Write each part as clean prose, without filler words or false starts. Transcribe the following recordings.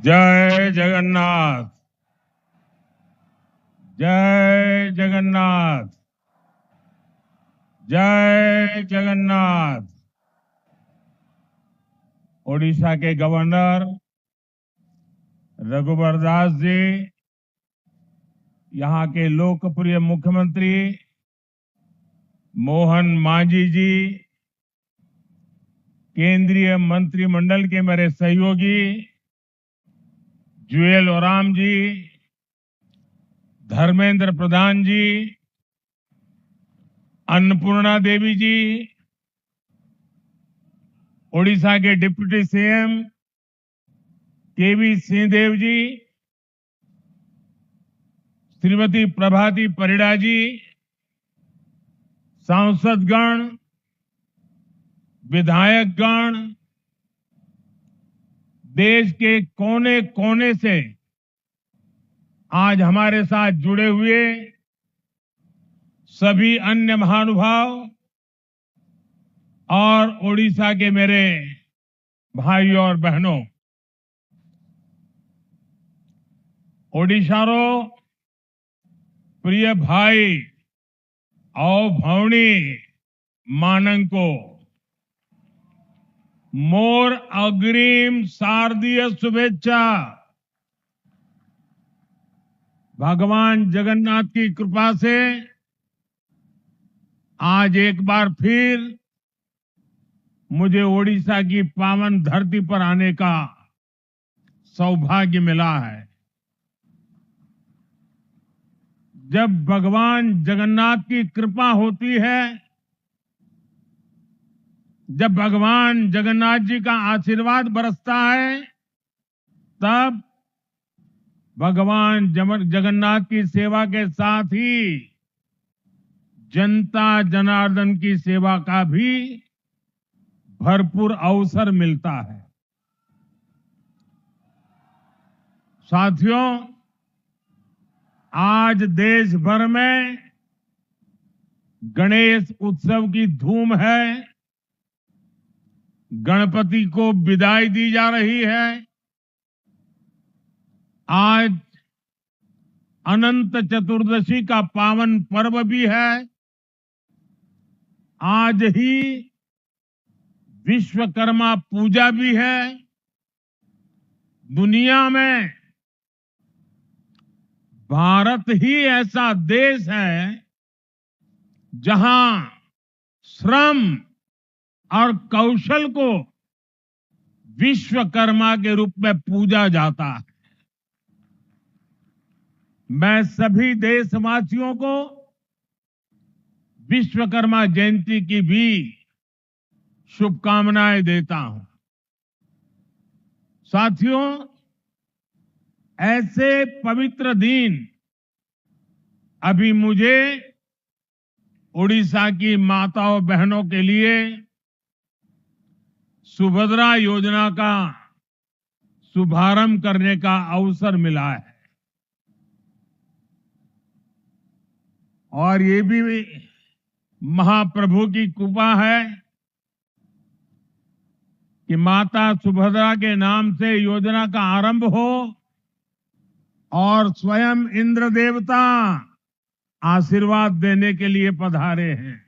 जय जगन्नाथ। जय जगन्नाथ। जय जगन्नाथ। ओडिशा के गवर्नर रघुवर दास जी, यहाँ के लोकप्रिय मुख्यमंत्री मोहन मांझी जी, केंद्रीय मंत्रिमंडल के मेरे सहयोगी जुएल ओराम जी, धर्मेंद्र प्रधान जी, अन्नपूर्णा देवी जी, ओडिशा के डिप्टी सीएम केवी सिंहदेव जी, श्रीमती प्रभाती परिड़ा जी, सांसदगण, विधायकगण, देश के कोने कोने से आज हमारे साथ जुड़े हुए सभी अन्य महानुभाव और ओडिशा के मेरे भाइयों और बहनों, ओडिशारो प्रिय भाई और भौणी मानंको मोर अग्रिम शारदीय शुभेच्छा। भगवान जगन्नाथ की कृपा से आज एक बार फिर मुझे ओडिशा की पावन धरती पर आने का सौभाग्य मिला है। जब भगवान जगन्नाथ की कृपा होती है, जब भगवान जगन्नाथ जी का आशीर्वाद बरसता है, तब भगवान जगन्नाथ की सेवा के साथ ही जनता जनार्दन की सेवा का भी भरपूर अवसर मिलता है। साथियों, आज देश भर में गणेश उत्सव की धूम है। गणपति को विदाई दी जा रही है। आज अनंत चतुर्दशी का पावन पर्व भी है। आज ही विश्वकर्मा पूजा भी है। दुनिया में भारत ही ऐसा देश है जहां श्रम और कौशल को विश्वकर्मा के रूप में पूजा जाता है। मैं सभी देशवासियों को विश्वकर्मा जयंती की भी शुभकामनाएं देता हूं। साथियों, ऐसे पवित्र दिन अभी मुझे ओडिशा की माताओं बहनों के लिए सुभद्रा योजना का शुभारंभ करने का अवसर मिला है। और ये भी महाप्रभु की कृपा है कि माता सुभद्रा के नाम से योजना का आरंभ हो और स्वयं इंद्र देवता आशीर्वाद देने के लिए पधारे हैं।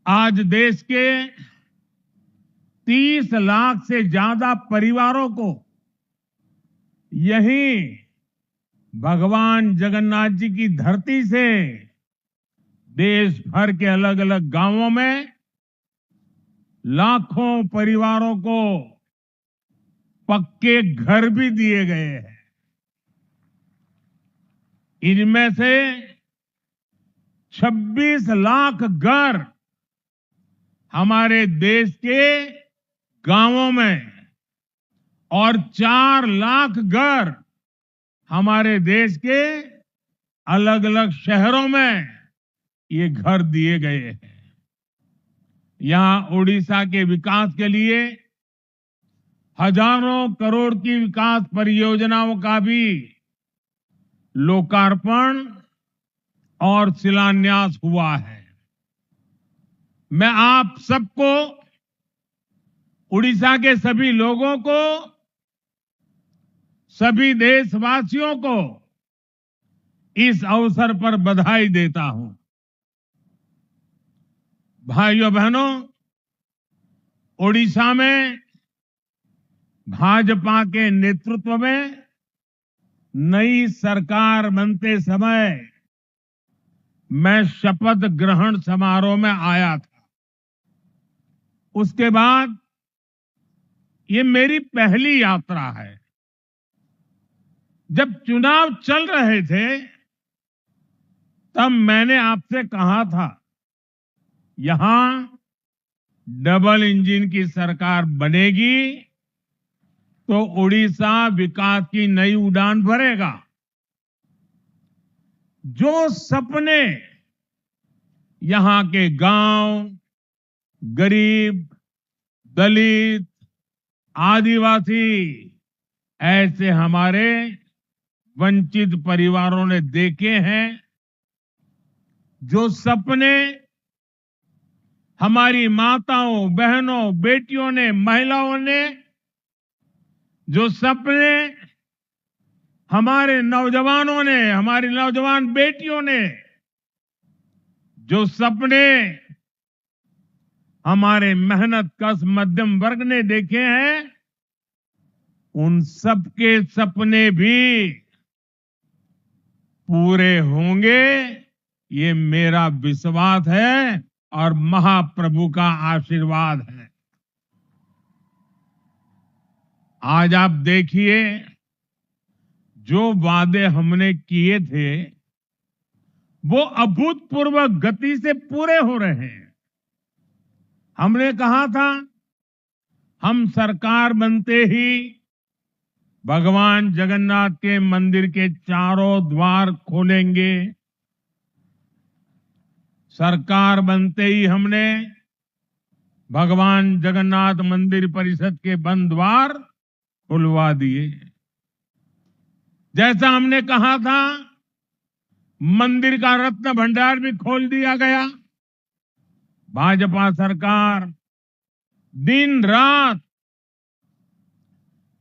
आज देश के 30 लाख से ज्यादा परिवारों को यही भगवान जगन्नाथ जी की धरती से देश भर के अलग अलग गांवों में लाखों परिवारों को पक्के घर भी दिए गए हैं। इनमें से 26 लाख घर हमारे देश के गांवों में और 4 लाख घर हमारे देश के अलग अलग शहरों में ये घर दिए गए हैं। यहां ओडिशा के विकास के लिए हजारों करोड़ की विकास परियोजनाओं का भी लोकार्पण और शिलान्यास हुआ है। मैं आप सबको उड़ीसा के सभी लोगों को, सभी देशवासियों को इस अवसर पर बधाई देता हूं। भाइयों बहनों, ओडिशा में भाजपा के नेतृत्व में नई सरकार बनते समय मैं शपथ ग्रहण समारोह में आया था। उसके बाद ये मेरी पहली यात्रा है। जब चुनाव चल रहे थे तब मैंने आपसे कहा था, यहां डबल इंजन की सरकार बनेगी तो उड़ीसा विकास की नई उड़ान भरेगा। जो सपने यहां के गांव, गरीब, दलित, आदिवासी, ऐसे हमारे वंचित परिवारों ने देखे हैं, जो सपने हमारी माताओं, बहनों, बेटियों ने, महिलाओं ने, जो सपने हमारे नौजवानों ने, हमारी नौजवान बेटियों ने, जो सपने हमारे मेहनत कश मध्यम वर्ग ने देखे हैं, उन सबके सपने भी पूरे होंगे, ये मेरा विश्वास है और महाप्रभु का आशीर्वाद है। आज आप देखिए, जो वादे हमने किए थे वो अभूतपूर्व गति से पूरे हो रहे हैं। हमने कहा था, हम सरकार बनते ही भगवान जगन्नाथ के मंदिर के चारों द्वार खोलेंगे। सरकार बनते ही हमने भगवान जगन्नाथ मंदिर परिषद के बंद द्वार खुलवा दिए। जैसा हमने कहा था, मंदिर का रत्न भंडार भी खोल दिया गया। भाजपा सरकार दिन रात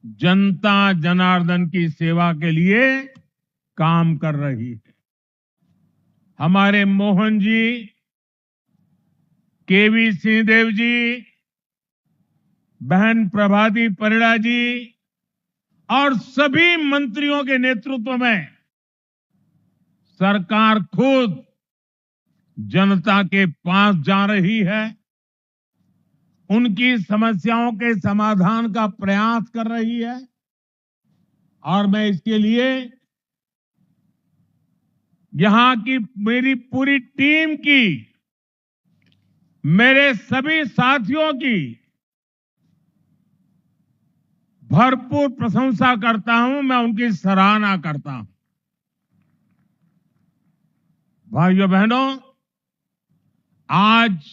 जनता जनार्दन की सेवा के लिए काम कर रही है। हमारे मोहन जी, केवी सिंहदेव जी, बहन प्रभाती परिड़ा जी और सभी मंत्रियों के नेतृत्व में सरकार खुद जनता के पास जा रही है, उनकी समस्याओं के समाधान का प्रयास कर रही है। और मैं इसके लिए यहां की मेरी पूरी टीम की, मेरे सभी साथियों की भरपूर प्रशंसा करता हूं, मैं उनकी सराहना करता हूं। भाइयों बहनों, आज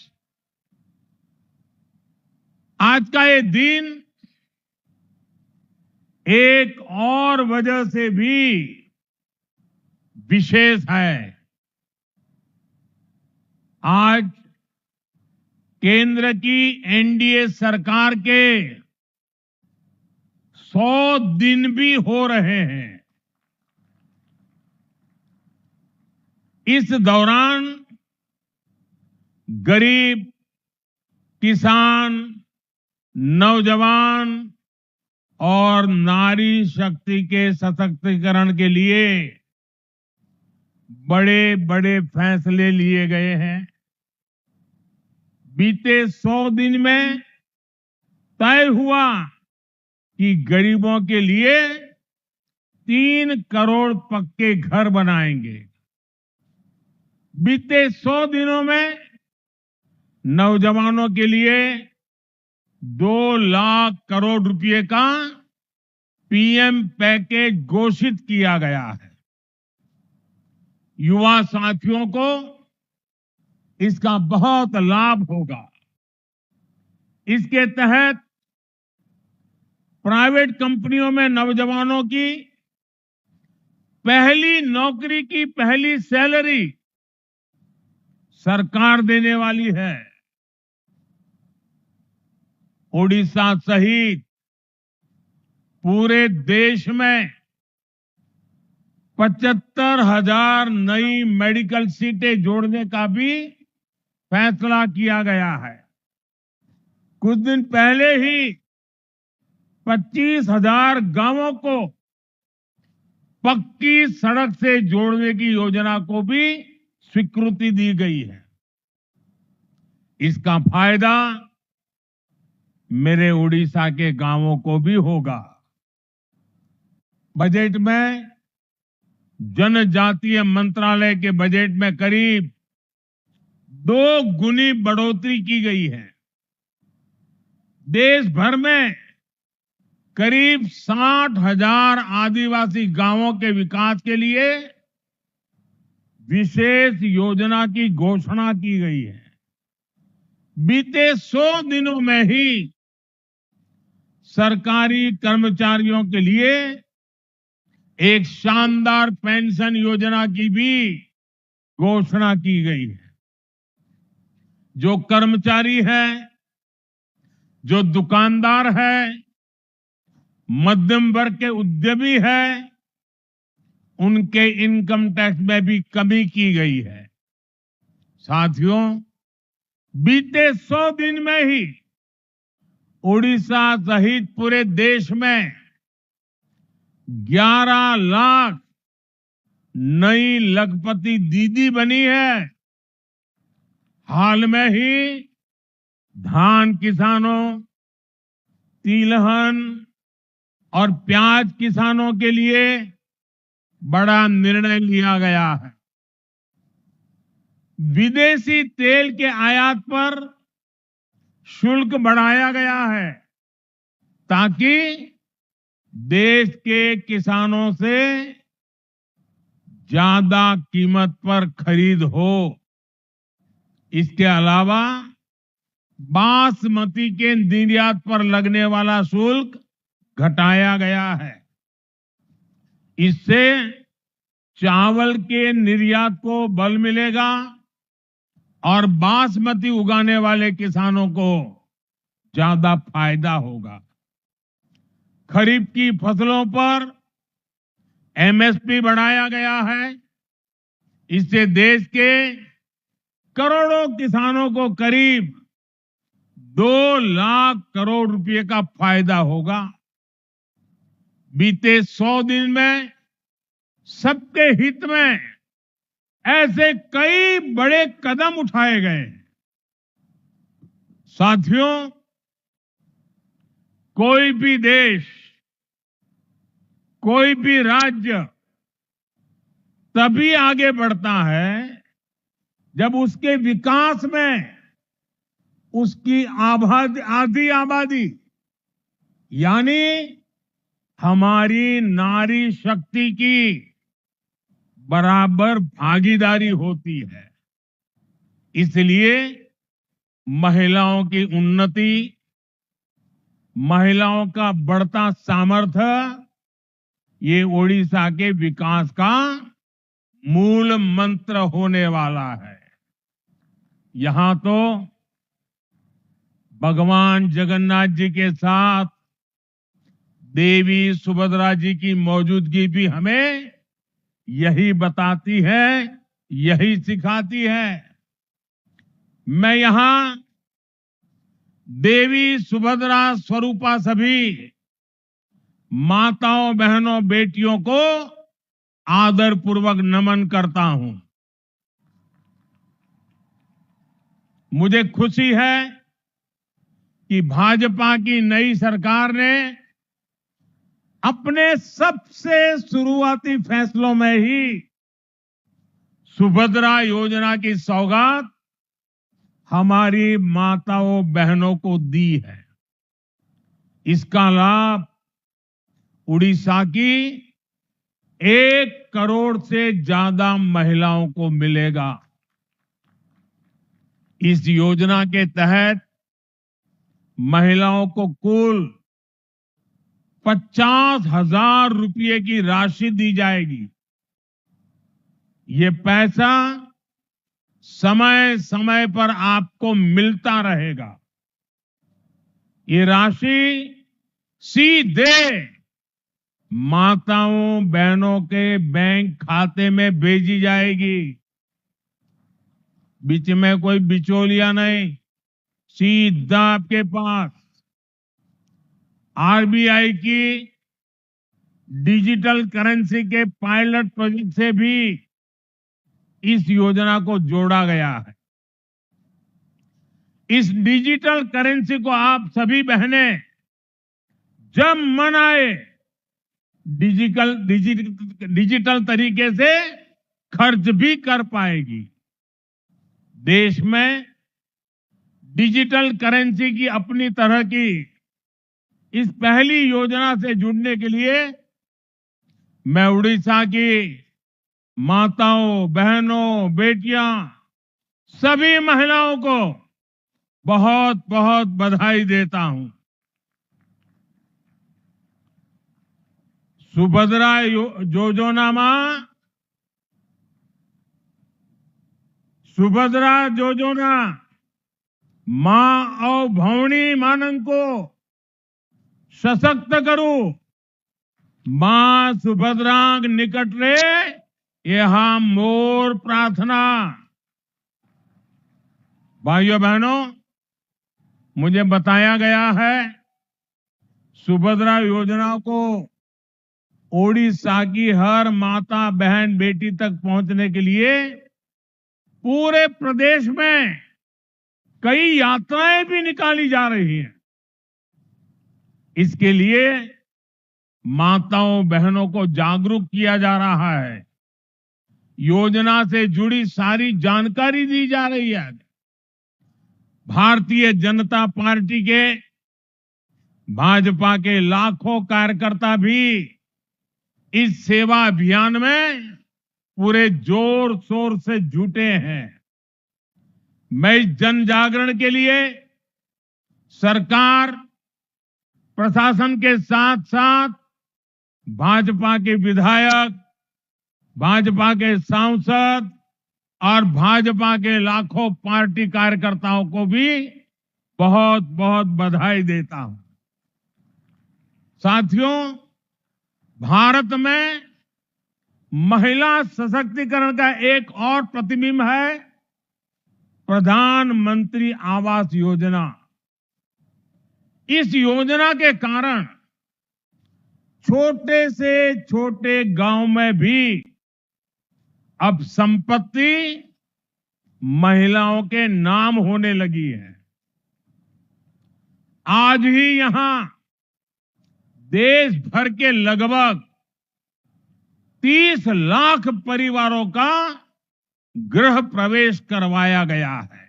का ये दिन एक और वजह से भी विशेष है। आज केंद्र की एनडीए सरकार के 100 दिन भी हो रहे हैं। इस दौरान गरीब, किसान, नौजवान और नारी शक्ति के सशक्तिकरण के लिए बड़े बड़े फैसले लिए गए हैं। बीते 100 दिन में तय हुआ कि गरीबों के लिए 3 करोड़ पक्के घर बनाएंगे। बीते 100 दिनों में नौजवानों के लिए 2 लाख करोड़ रुपए का पीएम पैकेज घोषित किया गया है। युवा साथियों को इसका बहुत लाभ होगा। इसके तहत प्राइवेट कंपनियों में नौजवानों की पहली नौकरी की पहली सैलरी सरकार देने वाली है। ओडिशा सहित पूरे देश में 75,000 नई मेडिकल सीटें जोड़ने का भी फैसला किया गया है। कुछ दिन पहले ही 25,000 गांवों को पक्की सड़क से जोड़ने की योजना को भी स्वीकृति दी गई है। इसका फायदा मेरे उड़ीसा के गांवों को भी होगा। बजट में जनजातीय मंत्रालय के बजट में करीब 2 गुनी बढ़ोतरी की गई है। देश भर में करीब 60,000 आदिवासी गांवों के विकास के लिए विशेष योजना की घोषणा की गई है। बीते 100 दिनों में ही सरकारी कर्मचारियों के लिए एक शानदार पेंशन योजना की भी घोषणा की गई है। जो कर्मचारी है, जो दुकानदार है, मध्यम वर्ग के उद्यमी है, उनके इनकम टैक्स में भी कमी की गई है। साथियों, बीते 100 दिन में ही ओडिशा सहित पूरे देश में 11 लाख नई लखपति दीदी बनी है। हाल में ही धान किसानों, तिलहन और प्याज किसानों के लिए बड़ा निर्णय लिया गया है। विदेशी तेल के आयात पर शुल्क बढ़ाया गया है ताकि देश के किसानों से ज्यादा कीमत पर खरीद हो। इसके अलावा बासमती के निर्यात पर लगने वाला शुल्क घटाया गया है। इससे चावल के निर्यात को बल मिलेगा और बासमती उगाने वाले किसानों को ज्यादा फायदा होगा। खरीफ की फसलों पर एमएसपी बढ़ाया गया है। इससे देश के करोड़ों किसानों को करीब 2 लाख करोड़ रुपए का फायदा होगा। बीते 100 दिन में सबके हित में ऐसे कई बड़े कदम उठाए गए। साथियों, कोई भी देश, कोई भी राज्य तभी आगे बढ़ता है जब उसके विकास में उसकी आधी आबादी यानी हमारी नारी शक्ति की बराबर भागीदारी होती है। इसलिए महिलाओं की उन्नति, महिलाओं का बढ़ता सामर्थ्य, ये ओडिशा के विकास का मूल मंत्र होने वाला है। यहां तो भगवान जगन्नाथ जी के साथ देवी सुभद्रा जी की मौजूदगी भी हमें यही बताती है, यही सिखाती है। मैं यहां देवी सुभद्रा स्वरूपा सभी माताओं, बहनों, बेटियों को आदर पूर्वक नमन करता हूं। मुझे खुशी है कि भाजपा की नई सरकार ने अपने सबसे शुरुआती फैसलों में ही सुभद्रा योजना की सौगात हमारी माताओं, बहनों को दी है। इसका लाभ उड़ीसा की 1 करोड़ से ज्यादा महिलाओं को मिलेगा। इस योजना के तहत महिलाओं को कुल 50,000 रुपये की राशि दी जाएगी। ये पैसा समय समय पर आपको मिलता रहेगा। ये राशि सीधे माताओं बहनों के बैंक खाते में भेजी जाएगी। बीच में कोई बिचौलिया नहीं, सीधा आपके पास। आरबीआई की डिजिटल करेंसी के पायलट प्रोजेक्ट से भी इस योजना को जोड़ा गया है। इस डिजिटल करेंसी को आप सभी बहनें जब मन आए डिजिटल तरीके से खर्च भी कर पाएगी। देश में डिजिटल करेंसी की अपनी तरह की इस पहली योजना से जुड़ने के लिए मैं उड़ीसा की माताओं, बहनों, बेटियां, सभी महिलाओं को बहुत बहुत बधाई देता हूं। सुभद्रा योजना मां और भौणी मानन को सशक्त करू। मां सुभद्रांग निकट रे यहां मोर प्रार्थना। भाइयों बहनों, मुझे बताया गया है सुभद्रा योजना को ओडिशा की हर माता, बहन, बेटी तक पहुंचने के लिए पूरे प्रदेश में कई यात्राएं भी निकाली जा रही हैं। इसके लिए माताओं, बहनों को जागरूक किया जा रहा है। योजना से जुड़ी सारी जानकारी दी जा रही है। भारतीय जनता पार्टी के भाजपा के लाखों कार्यकर्ता भी इस सेवा अभियान में पूरे जोर शोर से जुटे हैं। मैं इस जन जागरण के लिए सरकार, प्रशासन के साथ साथ भाजपा के विधायक, भाजपा के सांसद और भाजपा के लाखों पार्टी कार्यकर्ताओं को भी बहुत बहुत बधाई देता हूं। साथियों, भारत में महिला सशक्तिकरण का एक और प्रतिबिंब है प्रधानमंत्री आवास योजना। इस योजना के कारण छोटे से छोटे गांव में भी अब संपत्ति महिलाओं के नाम होने लगी है। आज ही यहां देश भर के लगभग 30 लाख परिवारों का गृह प्रवेश करवाया गया है।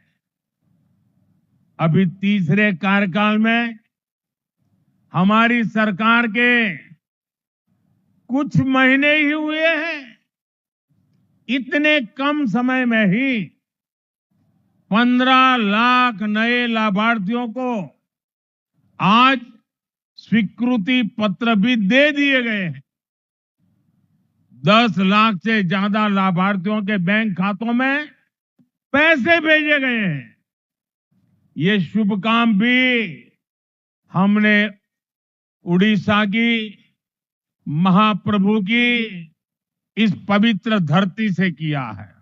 अभी तीसरे कार्यकाल में हमारी सरकार के कुछ महीने ही हुए हैं। इतने कम समय में ही 15 लाख नए लाभार्थियों को आज स्वीकृति पत्र भी दे दिए गए हैं। 10 लाख से ज्यादा लाभार्थियों के बैंक खातों में पैसे भेजे गए हैं। ये शुभ काम भी हमने उड़ीसा की महाप्रभु की इस पवित्र धरती से किया है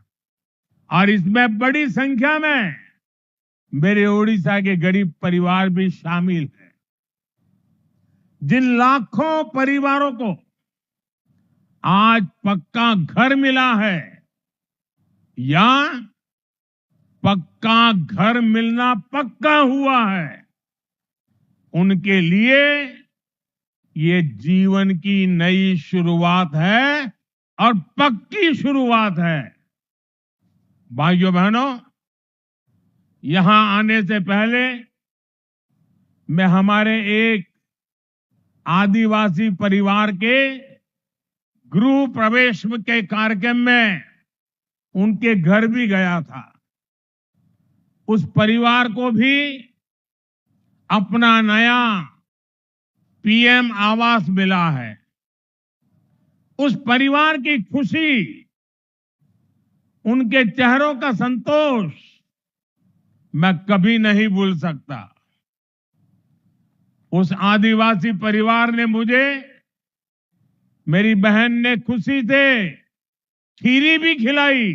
और इसमें बड़ी संख्या में मेरे उड़ीसा के गरीब परिवार भी शामिल हैं। जिन लाखों परिवारों को आज पक्का घर मिला है या पक्का घर मिलना पक्का हुआ है, उनके लिए ये जीवन की नई शुरुआत है और पक्की शुरुआत है। भाइयों बहनों, यहां आने से पहले मैं हमारे एक आदिवासी परिवार के गृह प्रवेश के कार्यक्रम में उनके घर भी गया था। उस परिवार को भी अपना नया पीएम आवास मिला है। उस परिवार की खुशी, उनके चेहरों का संतोष मैं कभी नहीं भूल सकता। उस आदिवासी परिवार ने मुझे, मेरी बहन ने खुशी से खीरी भी खिलाई।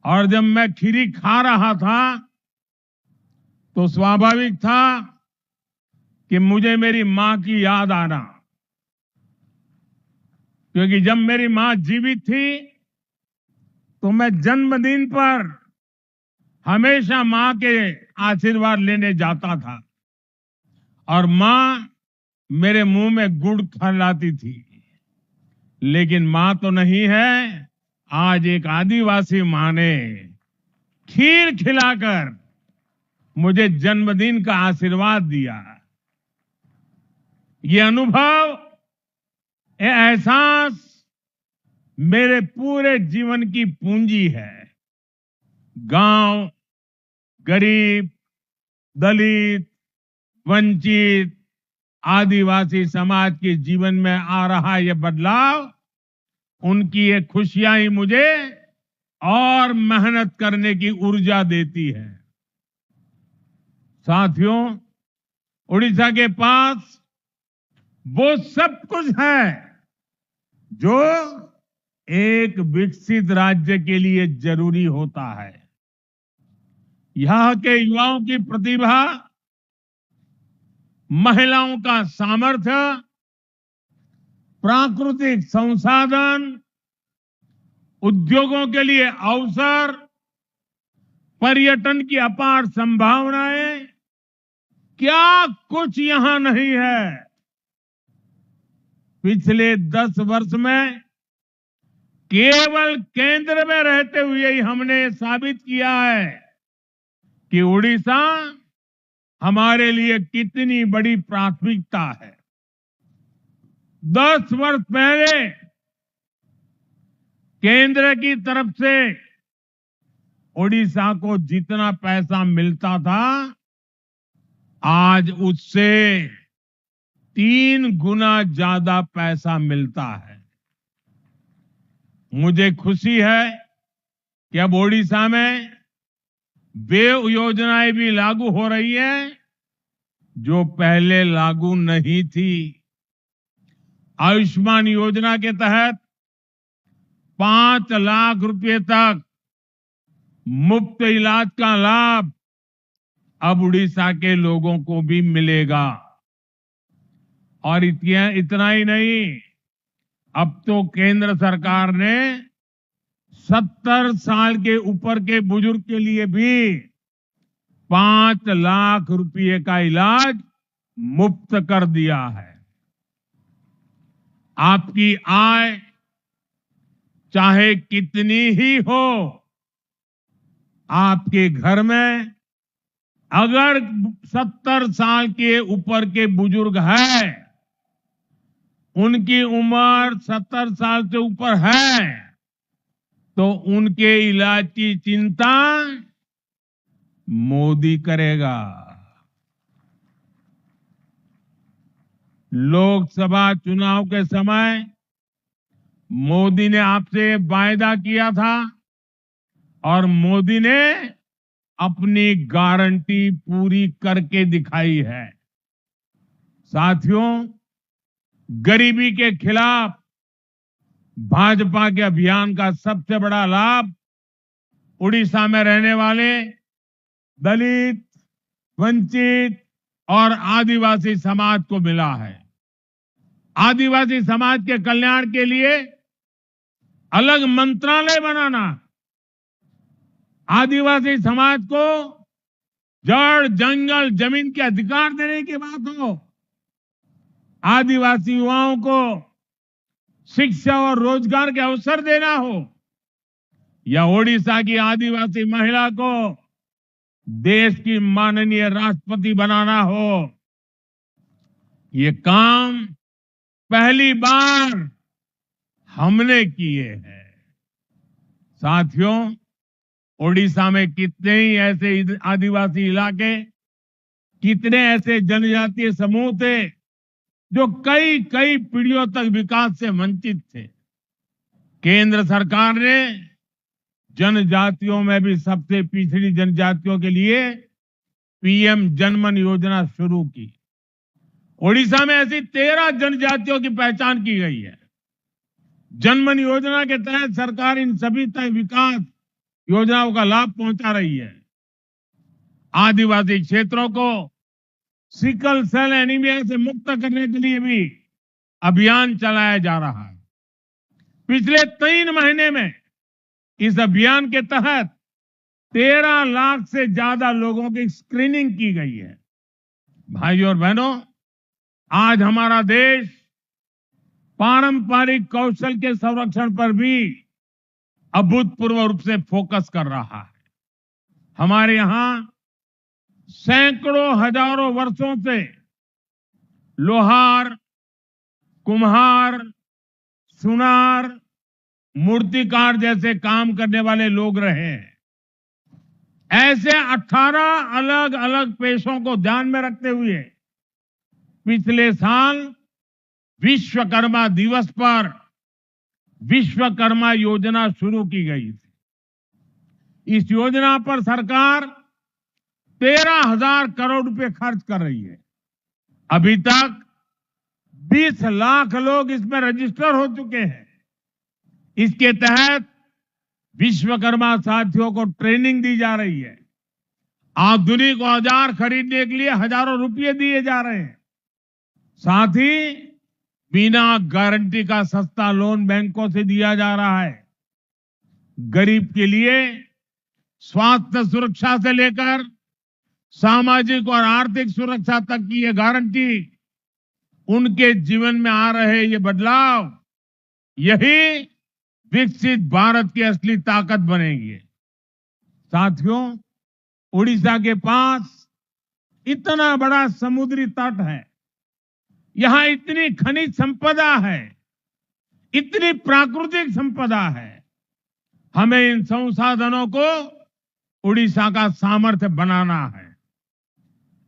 और जब मैं खीरी खा रहा था तो स्वाभाविक था कि मुझे मेरी मां की याद आना, क्योंकि जब मेरी मां जीवित थी तो मैं जन्मदिन पर हमेशा मां के आशीर्वाद लेने जाता था और मां मेरे मुंह में गुड़ खिलाती थी। लेकिन मां तो नहीं है, आज एक आदिवासी मां ने खीर खिलाकर मुझे जन्मदिन का आशीर्वाद दिया। ये अनुभव, ये एहसास मेरे पूरे जीवन की पूंजी है। गांव, गरीब, दलित, वंचित, आदिवासी समाज के जीवन में आ रहा ये बदलाव, उनकी ये खुशियां ही मुझे और मेहनत करने की ऊर्जा देती है। साथियों, उड़ीसा के पास वो सब कुछ है जो एक विकसित राज्य के लिए जरूरी होता है। यहाँ के युवाओं की प्रतिभा, महिलाओं का सामर्थ्य, प्राकृतिक संसाधन, उद्योगों के लिए अवसर, पर्यटन की अपार संभावनाएं, क्या कुछ यहां नहीं है। पिछले 10 वर्ष में केवल केंद्र में रहते हुए ही हमने साबित किया है कि उड़ीसा हमारे लिए कितनी बड़ी प्राथमिकता है। 10 वर्ष पहले केंद्र की तरफ से उड़ीसा को जितना पैसा मिलता था, आज उससे 3 गुना ज्यादा पैसा मिलता है। मुझे खुशी है कि अब ओडिशा में वे योजनाएं भी लागू हो रही हैं जो पहले लागू नहीं थी। आयुष्मान योजना के तहत 5 लाख रुपए तक मुफ्त इलाज का लाभ अब उड़ीसा के लोगों को भी मिलेगा। और इतना ही नहीं, अब तो केंद्र सरकार ने 70 साल के ऊपर के बुजुर्ग के लिए भी 5 लाख रुपए का इलाज मुफ्त कर दिया है। आपकी आय चाहे कितनी ही हो, आपके घर में अगर 70 साल के ऊपर के बुजुर्ग हैं, उनकी उम्र 70 साल से ऊपर है, तो उनके इलाज की चिंता मोदी करेगा। लोकसभा चुनाव के समय मोदी ने आपसे वायदा किया था और मोदी ने अपनी गारंटी पूरी करके दिखाई है। साथियों, गरीबी के खिलाफ भाजपा के अभियान का सबसे बड़ा लाभ उड़ीसा में रहने वाले दलित, वंचित और आदिवासी समाज को मिला है। आदिवासी समाज के कल्याण के लिए अलग मंत्रालय बनाना, आदिवासी समाज को जड़, जंगल, जमीन के अधिकार देने की बात हो, आदिवासी युवाओं को शिक्षा और रोजगार के अवसर देना हो, या ओडिशा की आदिवासी महिला को देश की माननीय राष्ट्रपति बनाना हो, ये काम पहली बार हमने किए हैं। साथियों, ओडिशा में कितने ही ऐसे आदिवासी इलाके, कितने ऐसे जनजातीय समूह थे जो कई कई पीढ़ियों तक विकास से वंचित थे। केंद्र सरकार ने जनजातियों में भी सबसे पिछड़ी जनजातियों के लिए पीएम जनमन योजना शुरू की। ओडिशा में ऐसी 13 जनजातियों की पहचान की गई है। जनमन योजना के तहत सरकार इन सभी तय विकास योजनाओं का लाभ पहुंचा रही है। आदिवासी क्षेत्रों को सिकल सेल एनीमिया से मुक्त करने के लिए भी अभियान चलाया जा रहा है। पिछले 3 महीने में इस अभियान के तहत 13 लाख से ज्यादा लोगों की स्क्रीनिंग की गई है। भाइयों और बहनों, आज हमारा देश पारंपरिक कौशल के संरक्षण पर भी अभूतपूर्व रूप से फोकस कर रहा है। हमारे यहां सैकड़ों हजारों वर्षों से लोहार, कुम्हार, सुनार, मूर्तिकार जैसे काम करने वाले लोग रहे हैं। ऐसे 18 अलग अलग पेशों को ध्यान में रखते हुए पिछले साल विश्वकर्मा दिवस पर विश्वकर्मा योजना शुरू की गई थी। इस योजना पर सरकार 13,000 करोड़ रुपए खर्च कर रही है। अभी तक 20 लाख लोग इसमें रजिस्टर हो चुके हैं। इसके तहत विश्वकर्मा साथियों को ट्रेनिंग दी जा रही है। आधुनिक औजार खरीदने के लिए हजारों रुपए दिए जा रहे हैं। साथ ही बिना गारंटी का सस्ता लोन बैंकों से दिया जा रहा है। गरीब के लिए स्वास्थ्य सुरक्षा से लेकर सामाजिक और आर्थिक सुरक्षा तक की ये गारंटी, उनके जीवन में आ रहे ये बदलाव, यही विकसित भारत की असली ताकत बनेगी। साथियों, उड़ीसा के पास इतना बड़ा समुद्री तट है, यहां इतनी खनिज संपदा है, इतनी प्राकृतिक संपदा है। हमें इन संसाधनों को उड़ीसा का सामर्थ्य बनाना है।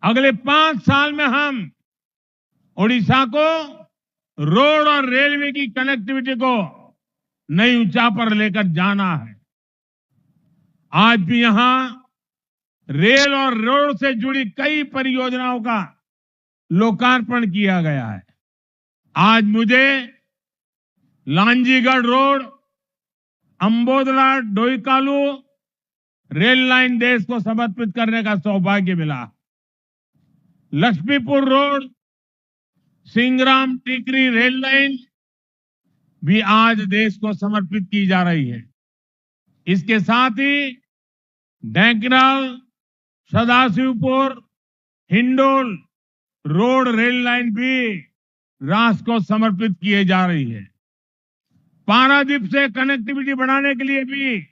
अगले 5 साल में हम उड़ीसा को रोड और रेलवे की कनेक्टिविटी को नई ऊंचाई पर लेकर जाना है। आज भी यहां रेल और रोड से जुड़ी कई परियोजनाओं का लोकार्पण किया गया है। आज मुझे लांजीगढ़ रोड, अंबोदला डोईकालू रेल लाइन देश को समर्पित करने का सौभाग्य मिला। लक्ष्मीपुर रोड, सिंगराम टिकरी रेल लाइन भी आज देश को समर्पित की जा रही है। इसके साथ ही Dhenkanal, Sadashivpur, Hindol road rail line भी राष्ट्र को समर्पित किए जा रही है। पारादीप से कनेक्टिविटी बढ़ाने के लिए भी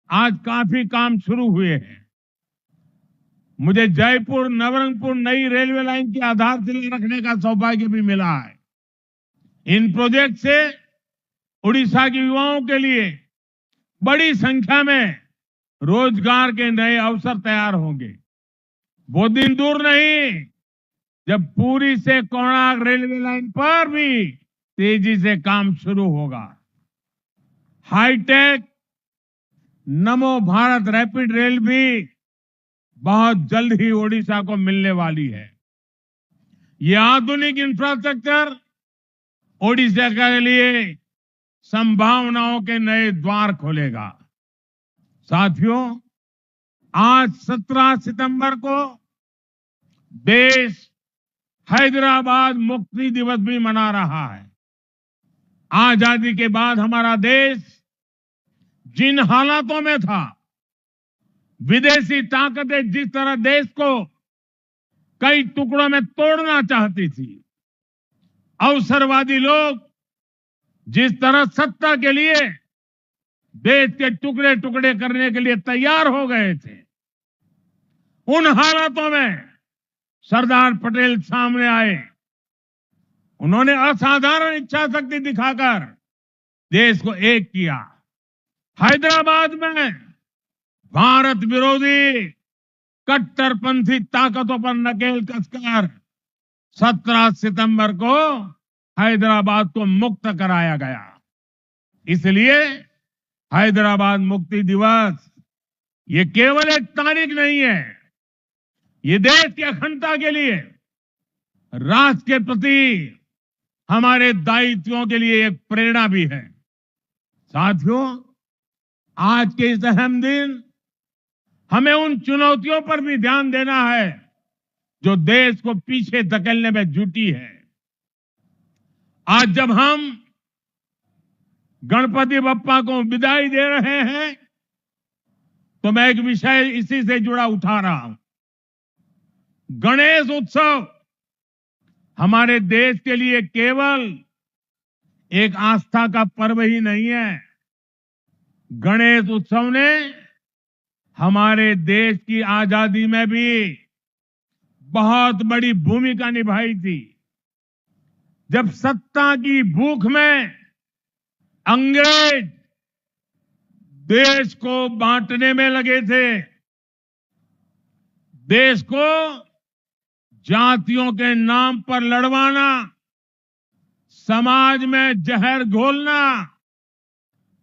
आज काफी काम शुरू हुए हैं। मुझे जयपुर नवरंगपुर नई रेलवे लाइन की आधारशिला रखने का सौभाग्य भी मिला है। इन प्रोजेक्ट से उड़ीसा के युवाओं के लिए बड़ी संख्या में रोजगार के नए अवसर तैयार होंगे। वो दिन दूर नहीं जब पुरी से कोणार्क रेलवे लाइन पर भी तेजी से काम शुरू होगा। हाईटेक नमो भारत रैपिड रेल भी बहुत जल्द ही ओडिशा को मिलने वाली है। यह आधुनिक इंफ्रास्ट्रक्चर ओडिशा के लिए संभावनाओं के नए द्वार खोलेगा। साथियों, आज 17 सितंबर को देश हैदराबाद मुक्ति दिवस भी मना रहा है। आजादी के बाद हमारा देश जिन हालातों में था, विदेशी ताकतें जिस तरह देश को कई टुकड़ों में तोड़ना चाहती थी, अवसरवादी लोग जिस तरह सत्ता के लिए देश के टुकड़े टुकड़े करने के लिए तैयार हो गए थे, उन हालातों में सरदार पटेल सामने आए। उन्होंने असाधारण इच्छा शक्ति दिखाकर देश को एक किया। हैदराबाद में भारत विरोधी कट्टरपंथी ताकतों पर नकेल कसकर 17 सितंबर को हैदराबाद को मुक्त कराया गया। इसलिए हैदराबाद मुक्ति दिवस ये केवल एक तारीख नहीं है, ये देश की अखंडता के लिए, राष्ट्र के प्रति हमारे दायित्वों के लिए एक प्रेरणा भी है। साथियों, आज के इस अहम दिन हमें उन चुनौतियों पर भी ध्यान देना है जो देश को पीछे धकेलने में जुटी है। आज जब हम गणपति बप्पा को विदाई दे रहे हैं, तो मैं एक विषय इसी से जुड़ा उठा रहा हूं। गणेश उत्सव हमारे देश के लिए केवल एक आस्था का पर्व ही नहीं है। गणेश उत्सव ने हमारे देश की आजादी में भी बहुत बड़ी भूमिका निभाई थी। जब सत्ता की भूख में अंग्रेज देश को बांटने में लगे थे, देश को जातियों के नाम पर लड़वाना, समाज में जहर घोलना,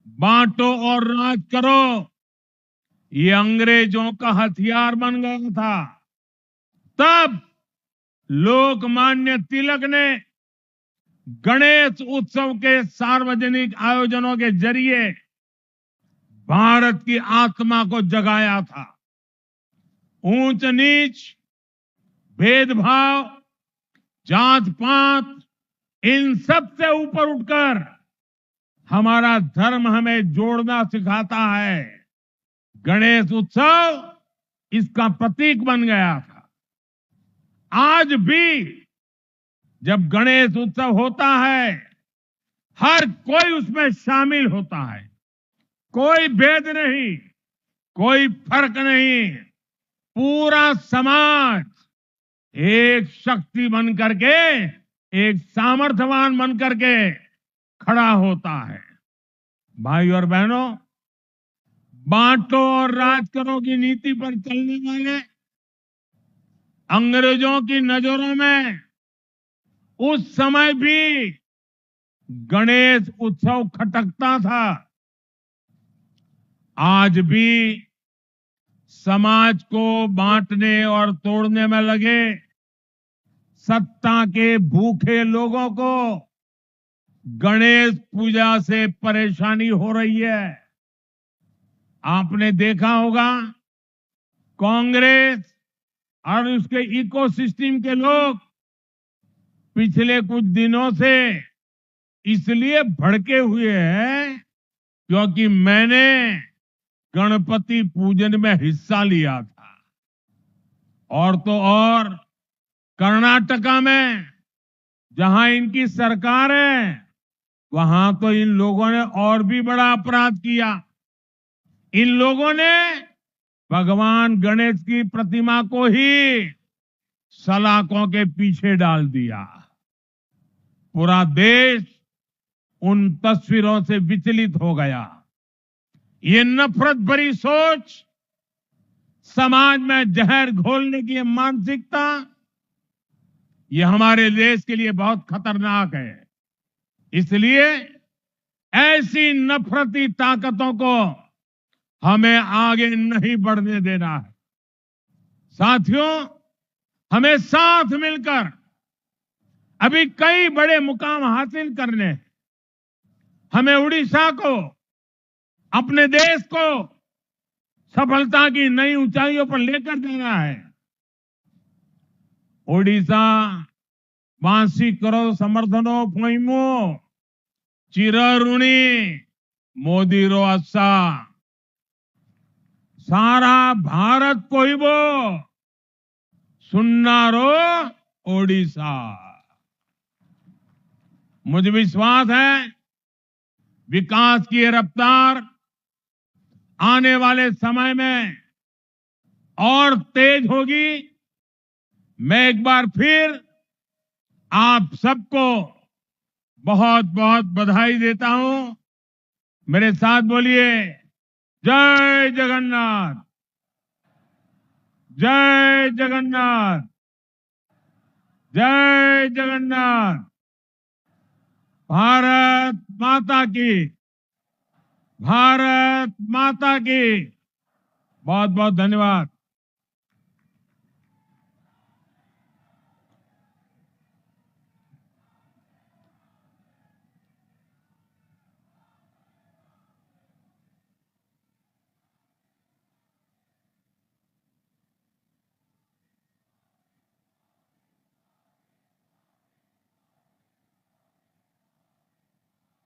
बांटो और राज करो, ये अंग्रेजों का हथियार बन गया था। तब लोकमान्य तिलक ने गणेश उत्सव के सार्वजनिक आयोजनों के जरिए भारत की आत्मा को जगाया था। ऊंच नीच, भेदभाव, जात पात, इन सब से ऊपर उठकर हमारा धर्म हमें जोड़ना सिखाता है। गणेश उत्सव इसका प्रतीक बन गया था। आज भी जब गणेश उत्सव होता है, हर कोई उसमें शामिल होता है। कोई भेद नहीं, कोई फर्क नहीं। पूरा समाज एक शक्ति बन करके, एक सामर्थ्यवान बन करके खड़ा होता है। भाई और बहनों, बांटो और राज करो की नीति पर चलने वाले अंग्रेजों की नजरों में उस समय भी गणेश उत्सव खटकता था। आज भी समाज को बांटने और तोड़ने में लगे सत्ता के भूखे लोगों को गणेश पूजा से परेशानी हो रही है। आपने देखा होगा, कांग्रेस और उसके इकोसिस्टम के लोग पिछले कुछ दिनों से इसलिए भड़के हुए हैं क्योंकि मैंने गणपति पूजन में हिस्सा लिया था। और तो और कर्नाटका में जहां इनकी सरकार है, वहां तो इन लोगों ने और भी बड़ा अपराध किया। इन लोगों ने भगवान गणेश की प्रतिमा को ही सलाखों के पीछे डाल दिया। पूरा देश उन तस्वीरों से विचलित हो गया। ये नफरत भरी सोच, समाज में जहर घोलने की मानसिकता, ये हमारे देश के लिए बहुत खतरनाक है। इसलिए ऐसी नफरती ताकतों को हमें आगे नहीं बढ़ने देना है। साथियों, हमें साथ मिलकर अभी कई बड़े मुकाम हासिल करने हैं। हमें उड़ीसा को, अपने देश को सफलता की नई ऊंचाइयों पर लेकर जाना है। ओडिशा वासी करो समर्थनो पोइमो चिरऋणी मोदी रो आशा। सारा भारत कोइबो सुन्नारो ओडिशा। मुझे विश्वास है विकास की रफ्तार आने वाले समय में और तेज होगी। मैं एक बार फिर आप सबको बहुत बहुत बधाई देता हूं। मेरे साथ बोलिए, जय जगन्नाथ, जय जगन्नाथ, जय जगन्नाथ। भारत माता की, भारत माता की। बहुत बहुत धन्यवाद।